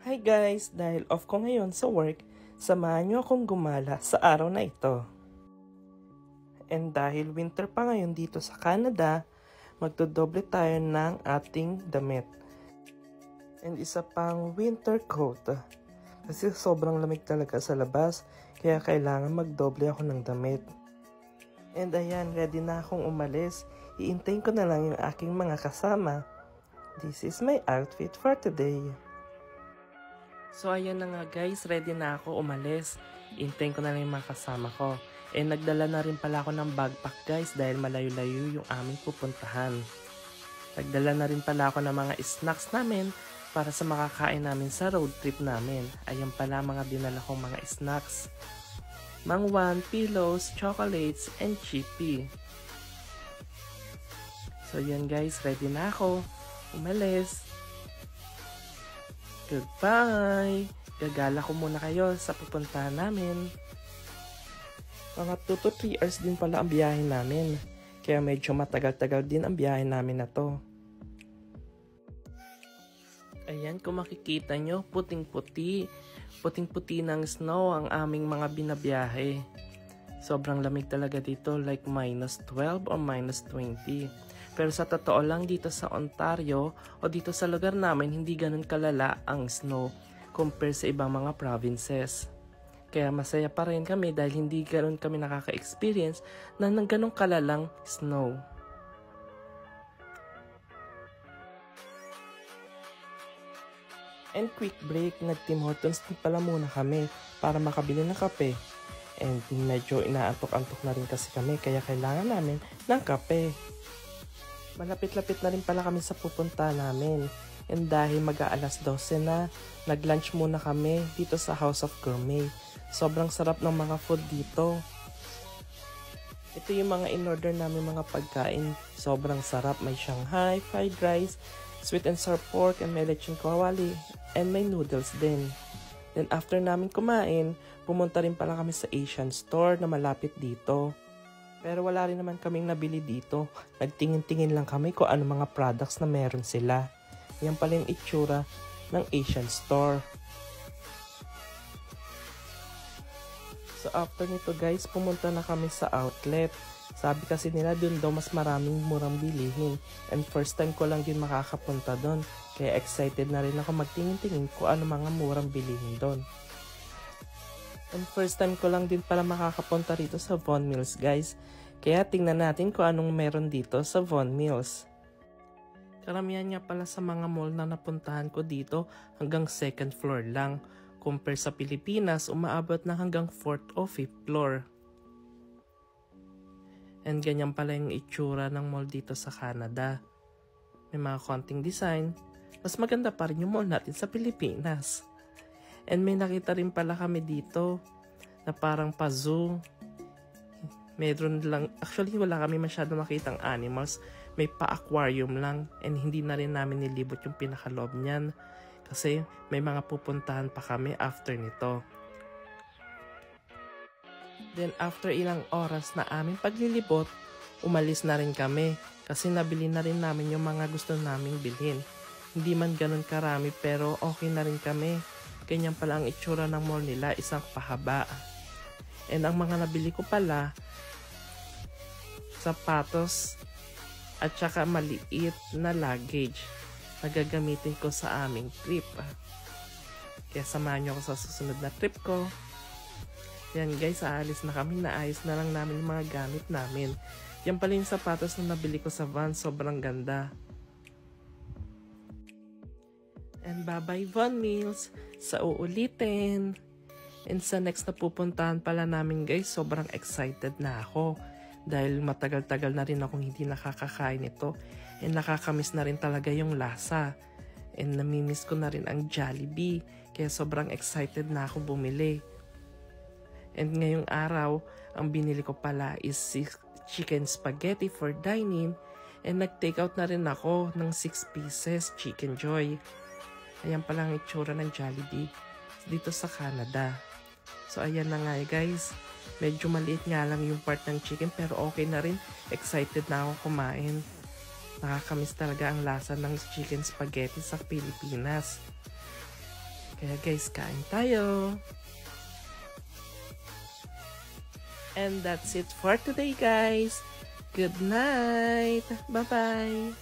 Hi guys! Dahil off ko ngayon sa work, samahan nyo akong gumala sa araw na ito. And dahil winter pa ngayon dito sa Canada, magdodoble tayo ng ating damit. And isa pang winter coat. Kasi sobrang lamig talaga sa labas, kaya kailangan magdoble ako ng damit. And ayan, ready na akong umalis. Iintayin ko na lang yung aking mga kasama. This is my outfit for today. So ayan na nga guys, ready na ako umalis. Intayin ko na lang yung mga kasama ko. Nagdala na rin pala ako ng backpack guys dahil malayo-layo yung aming pupuntahan. Nagdala na rin pala ako ng mga snacks namin para sa makakain namin sa road trip namin. Ayan pala mga dinala kong mga snacks. Mangwan, pillows, chocolates, and chippy. So yan guys, ready na ako. Umalis. Goodbye! Gagala ko muna kayo sa pupuntahan namin. Mga 2 to 3 hours din pala ang biyahe namin. Kaya medyo matagal-tagal din ang biyahe namin na to. Ayan, kung makikita nyo, puting-puti. Puting-puti ng snow ang aming mga binabiyahe. Sobrang lamig talaga dito, like -12 or -20. Pero sa totoo lang dito sa Ontario o dito sa lugar namin hindi ganun kalala ang snow compare sa ibang mga provinces. Kaya masaya pa rin kami dahil hindi ganun kami nakaka-experience ng ganung kalalang snow. And quick break, nag-Tim Hortons din pala muna kami para makabili ng kape. And medyo inaantok-antok na rin kasi kami kaya kailangan namin ng kape. Malapit-lapit na rin pala kami sa pupunta namin. And dahil mag-aalas 12 na, nag-lunch muna kami dito sa House of Gourmet. Sobrang sarap ng mga food dito. Ito yung mga in-order namin mga pagkain. Sobrang sarap. May Shanghai, fried rice, sweet and sour pork, and may lechon kawali. And may noodles din. Then after namin kumain, pumunta rin pala kami sa Asian store na malapit dito. Pero wala rin naman kaming nabili dito. Nagtingin-tingin lang kami kung ano mga products na meron sila. Yan pala yung itsura ng Asian store. So after nito guys, pumunta na kami sa outlet. Sabi kasi nila dun daw mas maraming murang bilihin. And first time ko lang din makakapunta dun. Kaya excited na rin ako magtingin-tingin kung ano mga murang bilihin dun. And first time ko lang din pala makakapunta rito sa Vaughan Mills guys. Kaya tingnan natin kung anong meron dito sa Vaughan Mills. Karamihan nga pala sa mga mall na napuntahan ko dito hanggang 2nd floor lang. Compare sa Pilipinas, umaabot na hanggang 4th o 5th floor. And ganyan pala yung itsura ng mall dito sa Canada. May mga konting design. Mas maganda pa rin yung mall natin sa Pilipinas. And may nakita rin pala kami dito na parang pa-zoo. Meron lang, actually wala kami masyado makitang animals. May pa-aquarium lang and hindi na rin namin nilibot yung pinakaloob niyan. Kasi may mga pupuntahan pa kami after nito. Then after ilang oras na aming paglilibot, umalis na rin kami. Kasi nabili na rin namin yung mga gusto naming bilhin. Hindi man ganun karami pero okay na rin kami. Ganyan pala ang itsura ng mall nila, isang pahaba. And ang mga nabili ko pala, sapatos at saka maliit na luggage na gagamitin ko sa aming trip. Kaya samahan nyo ako sa susunod na trip ko. Yan guys, aalis na kami, naayos na lang namin yung mga gamit namin. Yan pala yung sapatos na nabili ko sa van, sobrang ganda. And bye-bye Vaughan Mills. Sa uulitin. And sa next na pupuntahan pala namin guys, sobrang excited na ako. Dahil matagal-tagal na rin akong hindi nakakakain ito. And nakakamiss na rin talaga yung lasa. And namimiss ko na rin ang Jollibee. Kaya sobrang excited na ako bumili. And ngayong araw, ang binili ko pala is chicken spaghetti for dining. And nag-take out na rin ako ng 6 pieces Chicken Joy. Ayan pala ang itsura ng Jollibee dito sa Canada. So ayan na nga guys. Medyo maliit nga lang yung part ng chicken pero okay na rin. Excited na ako kumain. Nakakamiss talaga ang lasa ng chicken spaghetti sa Pilipinas. Kaya guys, kain tayo. And that's it for today guys. Good night. Bye-bye.